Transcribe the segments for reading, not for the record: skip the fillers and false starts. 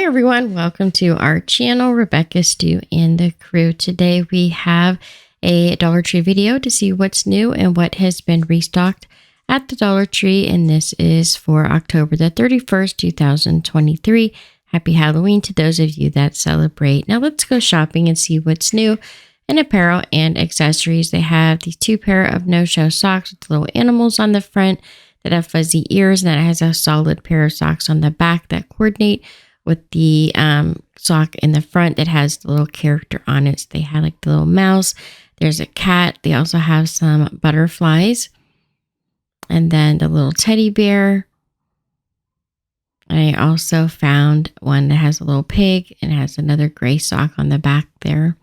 everyone, welcome to our channel, Rebecca, Stu, and the Crew. Today we have a Dollar Tree video to see what's new and what has been restocked at the Dollar Tree, and this is for October the 31st, 2023. Happy Halloween to those of you that celebrate. Now let's go shopping and see what's new in apparel and accessories. They have these two pair of no-show socks with little animals on the front that have fuzzy ears, and then it has a solid pair of socks on the back that coordinate with the sock in the front that has the little character on it. So they have like the little mouse. There's a cat. They also have some butterflies. And then the little teddy bear. I also found one that has a little pig and has another gray sock on the back there.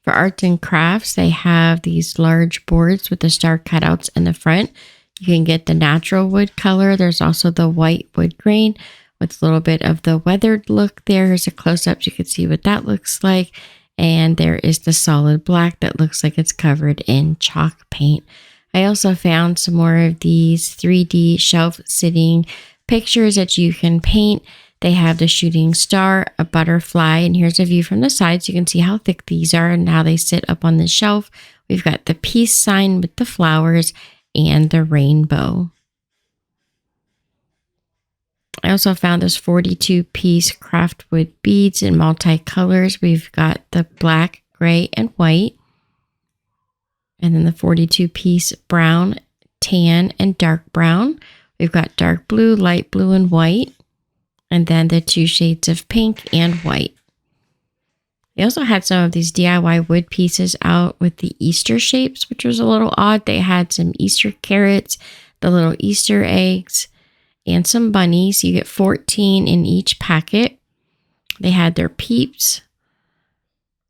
For arts and crafts, they have these large boards with the star cutouts in the front. You can get the natural wood color. There's also the white wood grain with a little bit of the weathered look there. Here's a close-up so you can see what that looks like. And there is the solid black that looks like it's covered in chalk paint. I also found some more of these 3D shelf sitting pictures that you can paint. They have the shooting star, a butterfly, and here's a view from the side so you can see how thick these are and how they sit up on the shelf. We've got the peace sign with the flowers and the rainbow. I also found this 42-piece craftwood beads in multicolors. We've got the black, gray, and white. And then the 42-piece brown, tan, and dark brown. We've got dark blue, light blue, and white. And then the two shades of pink and white. They also had some of these DIY wood pieces out with the Easter shapes, which was a little odd. They had some Easter carrots, the little Easter eggs, and some bunnies. You get 14 in each packet. They had their peeps.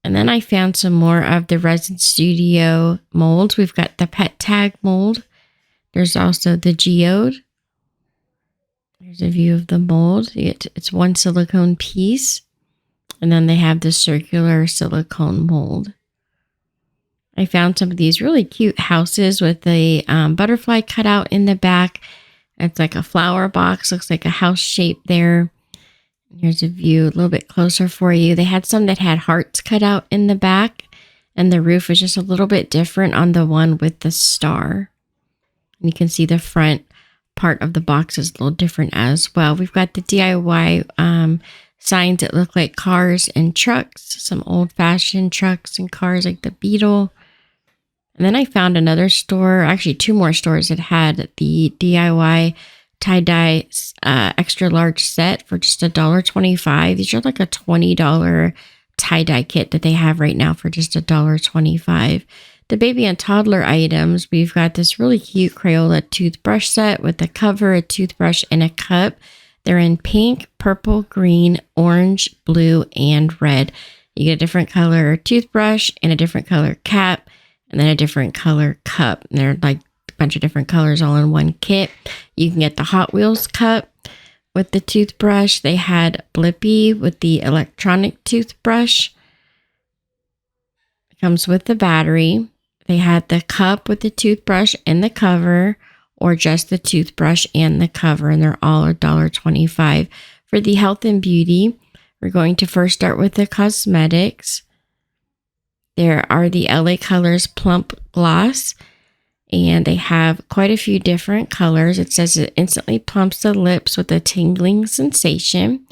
And then I found some more of the Resin Studio molds. We've got the pet tag mold. There's also the geode. There's a view of the mold. It's one silicone piece. And then they have the circular silicone mold. I found some of these really cute houses with a butterfly cutout in the back. It's like a flower box, looks like a house shape there. Here's a view a little bit closer for you. They had some that had hearts cut out in the back, and the roof was just a little bit different on the one with the star. And you can see the front part of the box is a little different as well. We've got the DIY signs that look like cars and trucks, some old-fashioned trucks and cars like the Beetle. And then I found another store, actually two more stores that had the DIY tie-dye extra large set for just $1.25. These are like a $20 tie-dye kit that they have right now for just $1.25. The baby and toddler items, we've got this really cute Crayola toothbrush set with a cover, a toothbrush, and a cup. They're in pink, purple, green, orange, blue, and red. You get a different color toothbrush and a different color cap, and then a different color cup. And they're like a bunch of different colors all in one kit. You can get the Hot Wheels cup with the toothbrush. They had Blvd with the electronic toothbrush. It comes with the battery. They had the cup with the toothbrush and the cover, or just the toothbrush and the cover, and they're all $1.25. For the health and beauty, we're going to first start with the cosmetics. There are the LA Colors Plump Gloss, and they have quite a few different colors. It says it instantly plumps the lips with a tingling sensation.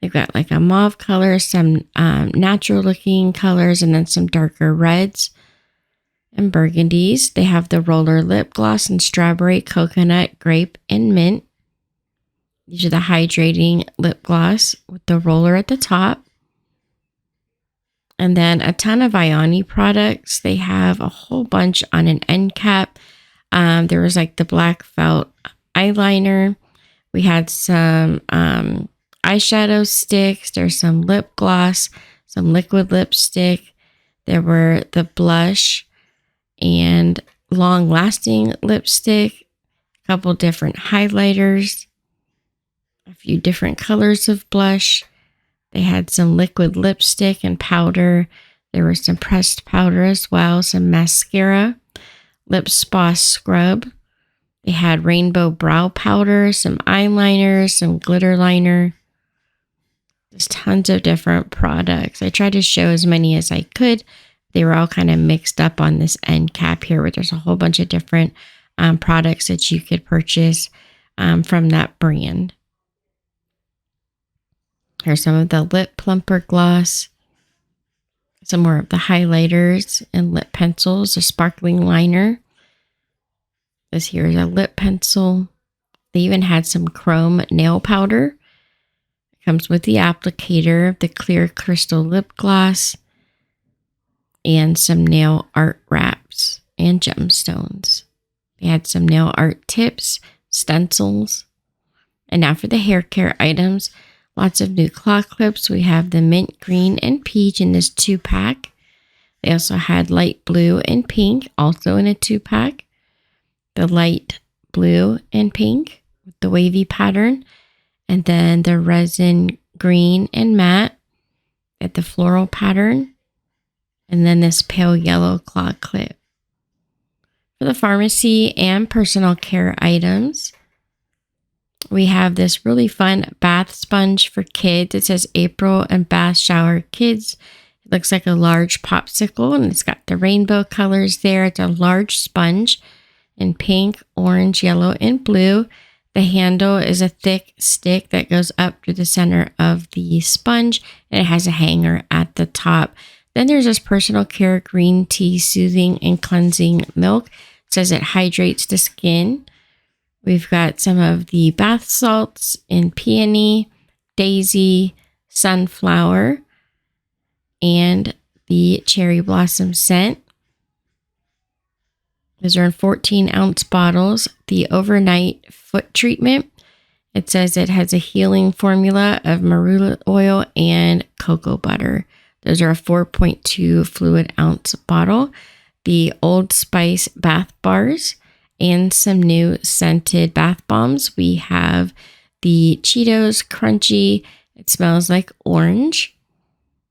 They've got like a mauve color, some natural looking colors, and then some darker reds and burgundies. They have the roller lip gloss in strawberry, coconut, grape, and mint. These are the hydrating lip gloss with the roller at the top. And then a ton of Ioni products. They have a whole bunch on an end cap. There was like the black felt eyeliner. We had some eyeshadow sticks. There's some lip gloss, some liquid lipstick. There were the blush and long-lasting lipstick, a couple different highlighters, a few different colors of blush. They had some liquid lipstick and powder. There was some pressed powder as well, some mascara, lip spa scrub. They had rainbow brow powder, some eyeliner, some glitter liner. There's tons of different products. I tried to show as many as I could. They were all kind of mixed up on this end cap here, where there's a whole bunch of different products that you could purchase from that brand. Here's some of the lip plumper gloss, some more of the highlighters and lip pencils, a sparkling liner. This here is a lip pencil. They even had some chrome nail powder. It comes with the applicator, the clear crystal lip gloss, and some nail art wraps and gemstones. They had some nail art tips, stencils. And now for the hair care items. Lots of new claw clips. We have the mint green and peach in this 2-pack. They also had light blue and pink, also in a 2-pack. The light blue and pink with the wavy pattern. And then the resin green and matte at the floral pattern. And then this pale yellow claw clip. For the pharmacy and personal care items, we have this really fun bath sponge for kids. It says April and Bath Shower Kids. It looks like a large popsicle, and it's got the rainbow colors there. It's a large sponge in pink, orange, yellow, and blue. The handle is a thick stick that goes up to the center of the sponge, and it has a hanger at the top. Then there's this personal care green tea soothing and cleansing milk. It says it hydrates the skin. We've got some of the bath salts in peony, daisy, sunflower, and the cherry blossom scent. Those are in 14-ounce bottles. The overnight foot treatment. It says it has a healing formula of marula oil and cocoa butter. Those are a 4.2 fluid ounce bottle. The Old Spice bath bars. And some new scented bath bombs. We have the Cheetos Crunchy. It smells like orange.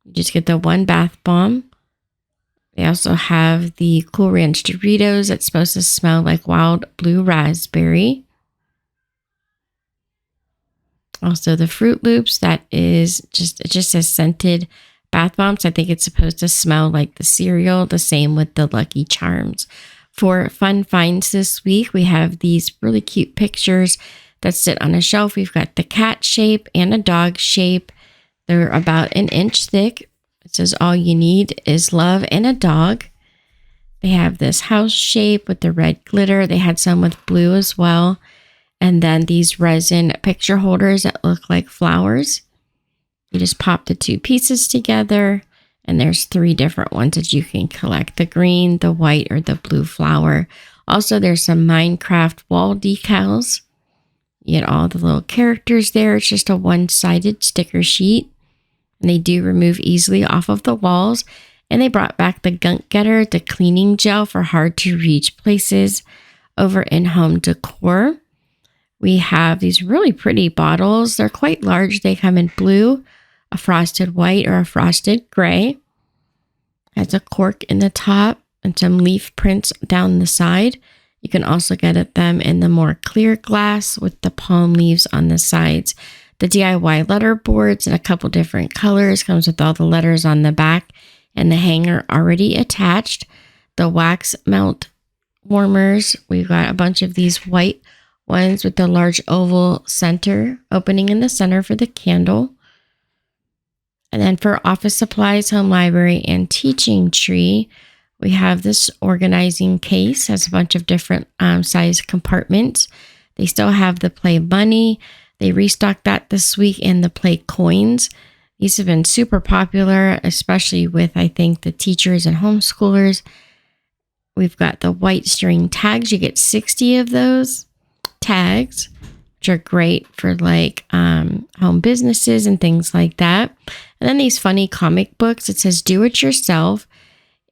You just get the one bath bomb. They also have the Cool Ranch Doritos. That's supposed to smell like wild blue raspberry. Also the Fruit Loops. That is just, it just says scented bath bombs. I think it's supposed to smell like the cereal. The same with the Lucky Charms. For fun finds this week, we have these really cute pictures that sit on a shelf. We've got the cat shape and a dog shape. They're about an inch thick. It says all you need is love and a dog. They have this house shape with the red glitter. They had some with blue as well. And then these resin picture holders that look like flowers. You just pop the two pieces together. And there's 3 different ones that you can collect. The green, the white, or the blue flower. Also, there's some Minecraft wall decals. You get all the little characters there. It's just a one-sided sticker sheet. And they do remove easily off of the walls. And they brought back the Gunk Getter, the cleaning gel for hard-to-reach places over in home decor. We have these really pretty bottles. They're quite large. They come in blue, a frosted white, or a frosted gray. Has a cork in the top and some leaf prints down the side. You can also get them in the more clear glass with the palm leaves on the sides. The DIY letter boards in a couple different colors. Comes with all the letters on the back and the hanger already attached. The wax melt warmers. We've got a bunch of these white ones with the large oval center opening in the center for the candle. And then for office supplies, home library, and teaching tree, we have this organizing case. Has a bunch of different size compartments. They still have the Play Money. They restocked that this week, and the Play Coins. These have been super popular, especially with, I think, the teachers and homeschoolers. We've got the white string tags. You get 60 of those tags, which are great for like home businesses and things like that. And then these funny comic books. It says do it yourself.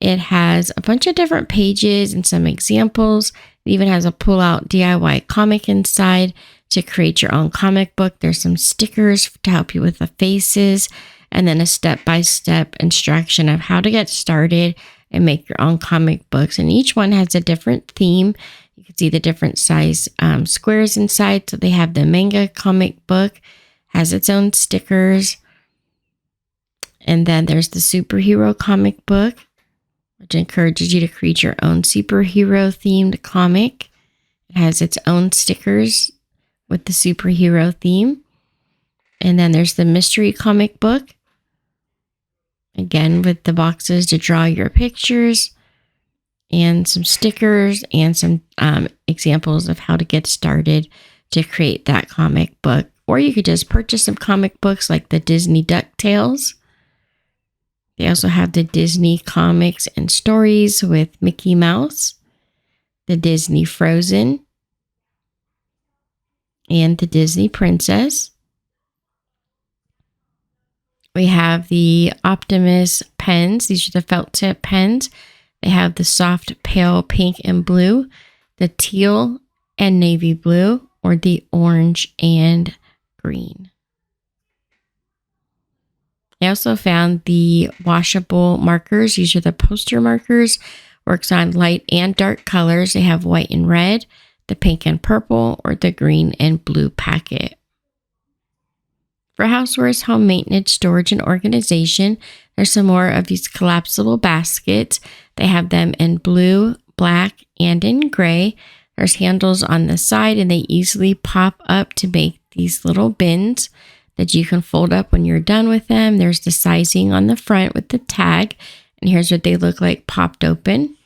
It has a bunch of different pages and some examples. It even has a pull-out DIY comic inside to create your own comic book. There's some stickers to help you with the faces, and then a step-by-step instruction of how to get started and make your own comic books. And each one has a different theme. You can see the different size squares inside. So they have the manga comic book, has its own stickers. And then there's the superhero comic book, which encourages you to create your own superhero themed comic. It has its own stickers with the superhero theme. And then there's the mystery comic book, again with the boxes to draw your pictures and some stickers and some examples of how to get started to create that comic book. Or you could just purchase some comic books like the Disney DuckTales. They also have the Disney Comics and Stories with Mickey Mouse, the Disney Frozen, and the Disney Princess. We have the Optimus pens. These are the felt tip pens. They have the soft pale pink and blue, the teal and navy blue, or the orange and green. I also found the washable markers. These are the poster markers. Works on light and dark colors. They have white and red, the pink and purple, or the green and blue packet. For housewares, home maintenance, storage, and organization, there's some more of these collapsible baskets. They have them in blue, black, and in gray. There's handles on the side, and they easily pop up to make these little bins that you can fold up when you're done with them. There's the sizing on the front with the tag, and here's what they look like popped open.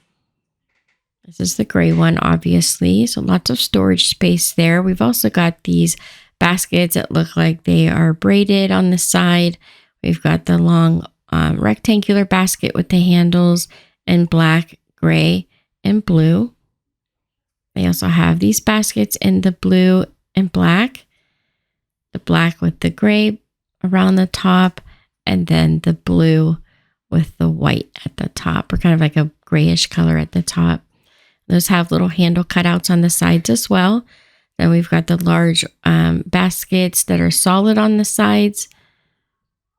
This is the gray one, obviously, so lots of storage space there. We've also got these baskets that look like they are braided on the side. We've got the long rectangular basket with the handles in black, gray, and blue. They also have these baskets in the blue and black, the black with the gray around the top, and then the blue with the white at the top, or kind of like a grayish color at the top. Those have little handle cutouts on the sides as well. Then we've got the large baskets that are solid on the sides.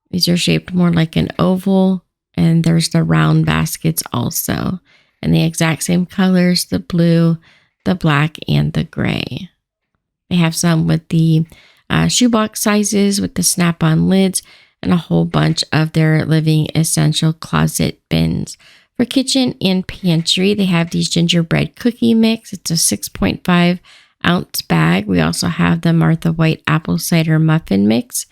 These are shaped more like an oval. And there's the round baskets also. And the exact same colors, the blue, the black, and the gray. They have some with the shoebox sizes with the snap-on lids and a whole bunch of their living essential closet bins. For kitchen and pantry, they have these gingerbread cookie mix. It's a 6.5 ounce bag. We also have the Martha White apple cider muffin mix,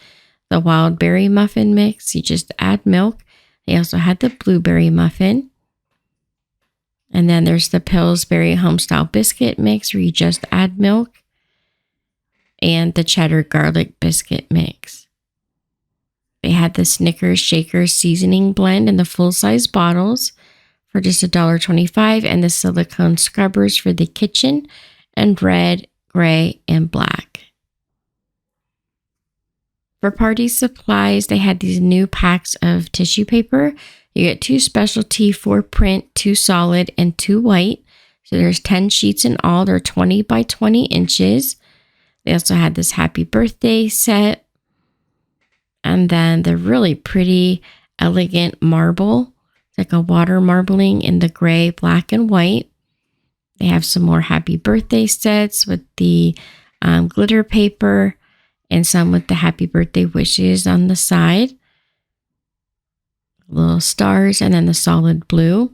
the wild berry muffin mix. You just add milk. They also had the blueberry muffin. And then there's the Pillsbury homestyle biscuit mix where you just add milk, and the cheddar garlic biscuit mix. They had the Snickers Shaker seasoning blend in the full-size bottles for just $1.25, and the silicone scrubbers for the kitchen and red, gray, and black. For party supplies, they had these new packs of tissue paper. You get 2 specialty, 4 print, 2 solid, and 2 white. So there's 10 sheets in all. They're 20 by 20 inches. They also had this happy birthday set. And then the really pretty, elegant marble. It's like a water marbling in the gray, black, and white. They have some more happy birthday sets with the glitter paper and some with the happy birthday wishes on the side. Little stars, and then the solid blue.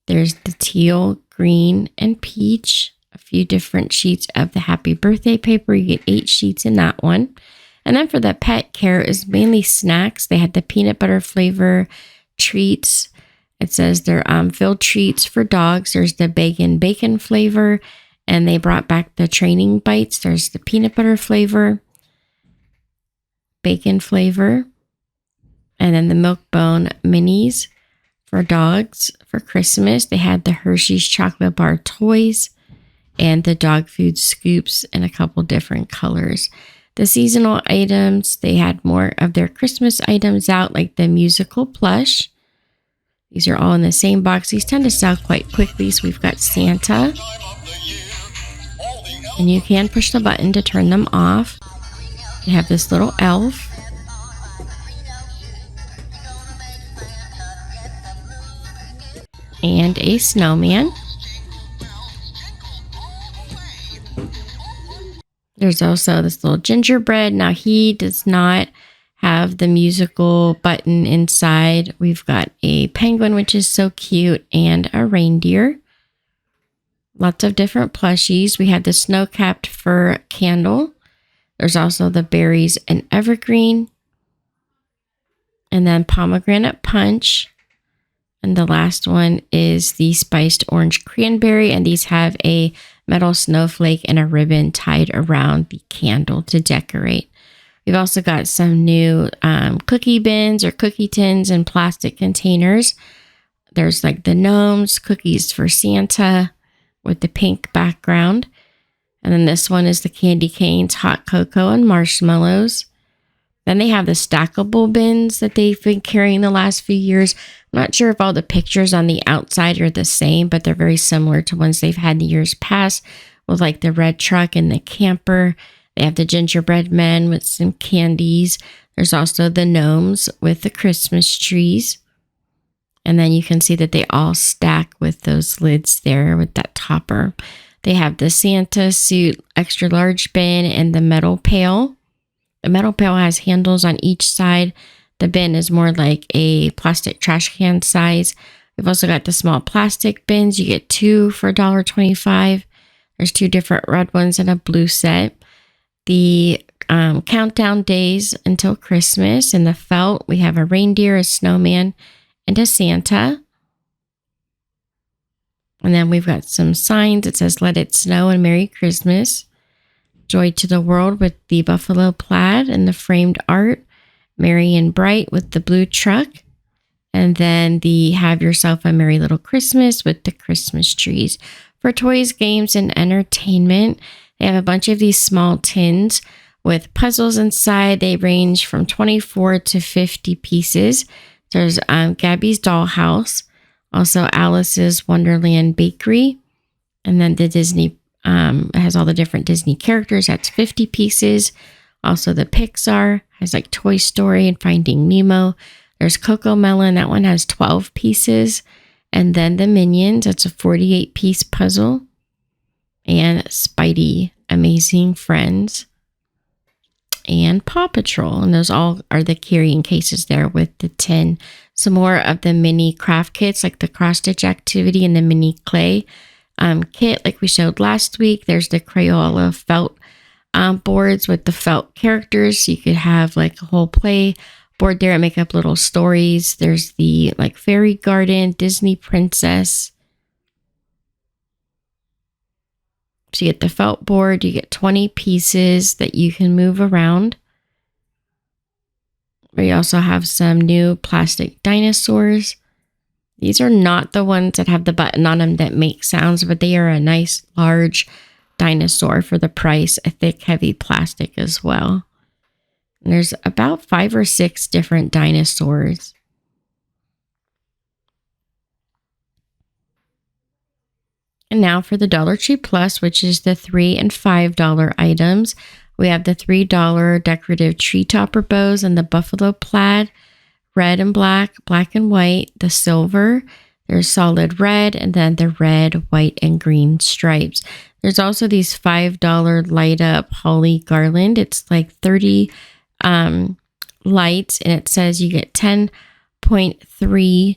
There's the teal, green, and peach. A few different sheets of the happy birthday paper. You get 8 sheets in that one. And then for the pet care is mainly snacks. They had the peanut butter flavor treats. It says they're filled treats for dogs. There's the bacon flavor, and they brought back the training bites. There's the peanut butter flavor, bacon flavor, and then the milk bone minis for dogs for Christmas. They had the Hershey's chocolate bar toys and the dog food scoops in a couple different colors. The seasonal items, they had more of their Christmas items out, like the musical plush. These are all in the same box. These tend to sell quite quickly. So we've got Santa, and you can push the button to turn them off. You have this little elf. And a snowman. There's also this little gingerbread. Now he does not have the musical button inside. We've got a penguin, which is so cute, and a reindeer. Lots of different plushies. We have the snow-capped fir candle. There's also the berries and evergreen. And then pomegranate punch. And the last one is the spiced orange cranberry. And these have a metal snowflake and a ribbon tied around the candle to decorate. We've also got some new cookie bins or cookie tins and plastic containers. There's like the gnomes, cookies for Santa with the pink background. And then this one is the candy canes, hot cocoa, and marshmallows. Then they have the stackable bins that they've been carrying the last few years. I'm not sure if all the pictures on the outside are the same, but they're very similar to ones they've had in years past with like the red truck and the camper. They have the gingerbread men with some candies. There's also the gnomes with the Christmas trees. And then you can see that they all stack with those lids there with that topper. They have the Santa suit extra large bin and the metal pail. The metal pail has handles on each side. The bin is more like a plastic trash can size. We've also got the small plastic bins. You get 2 for $1.25. There's 2 different red ones and a blue set. The countdown days until Christmas. In the felt, we have a reindeer, a snowman, and a Santa. And then we've got some signs. It says, "Let it snow and Merry Christmas." "Joy to the World" with the buffalo plaid and the framed art. "Merry and Bright" with the blue truck. And then the "Have Yourself a Merry Little Christmas" with the Christmas trees. For toys, games, and entertainment, they have a bunch of these small tins with puzzles inside. They range from 24 to 50 pieces. There's Gabby's Dollhouse, also Alice's Wonderland Bakery, and then the Disney, it has all the different Disney characters. That's 50 pieces. Also the Pixar has like Toy Story and Finding Nemo. There's Coco Melon. That one has 12 pieces. And then the Minions. That's a 48-piece puzzle. And Spidey, Amazing Friends, and Paw Patrol. And those all are the carrying cases there with the tin. Some more of the mini craft kits like the cross stitch activity and the mini clay kit like we showed last week. There's the Crayola felt boards with the felt characters. So you could have like a whole play board there and make up little stories. There's the like fairy garden, Disney princess. So you get the felt board, you get 20 pieces that you can move around. We also have some new plastic dinosaurs. These are not the ones that have the button on them that make sounds, but they are a nice large dinosaur for the price, a thick, heavy plastic as well. And there's about 5 or 6 different dinosaurs. And now for the Dollar Tree Plus, which is the $3 and $5 items. We have the $3 decorative tree topper bows and the buffalo plaid, red and black, black and white, the silver. There's solid red, and then the red, white, and green stripes. There's also these $5 light up holly garland. It's like 30 lights, and it says you get 10.3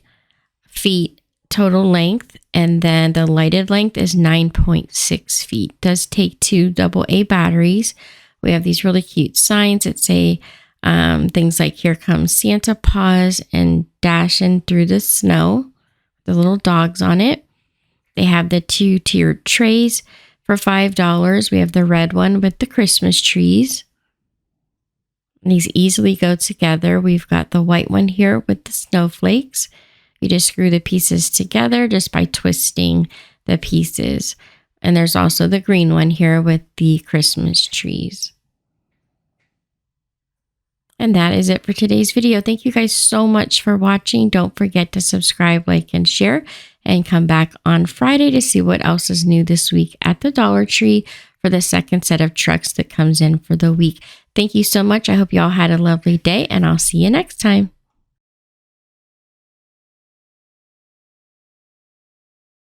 feet total length, and then the lighted length is 9.6 feet. It does take 2 AA batteries. We have these really cute signs that say things like "Here Comes Santa Paws" and "Dashing Through the Snow." The little dogs on it. They have the 2-tiered trays for $5. We have the red one with the Christmas trees. And these easily go together. We've got the white one here with the snowflakes. You just screw the pieces together just by twisting the pieces. And there's also the green one here with the Christmas trees. And that is it for today's video. Thank you guys so much for watching. Don't forget to subscribe, like, and share. And come back on Friday to see what else is new this week at the Dollar Tree for the second set of trucks that comes in for the week. Thank you so much. I hope you all had a lovely day, and I'll see you next time.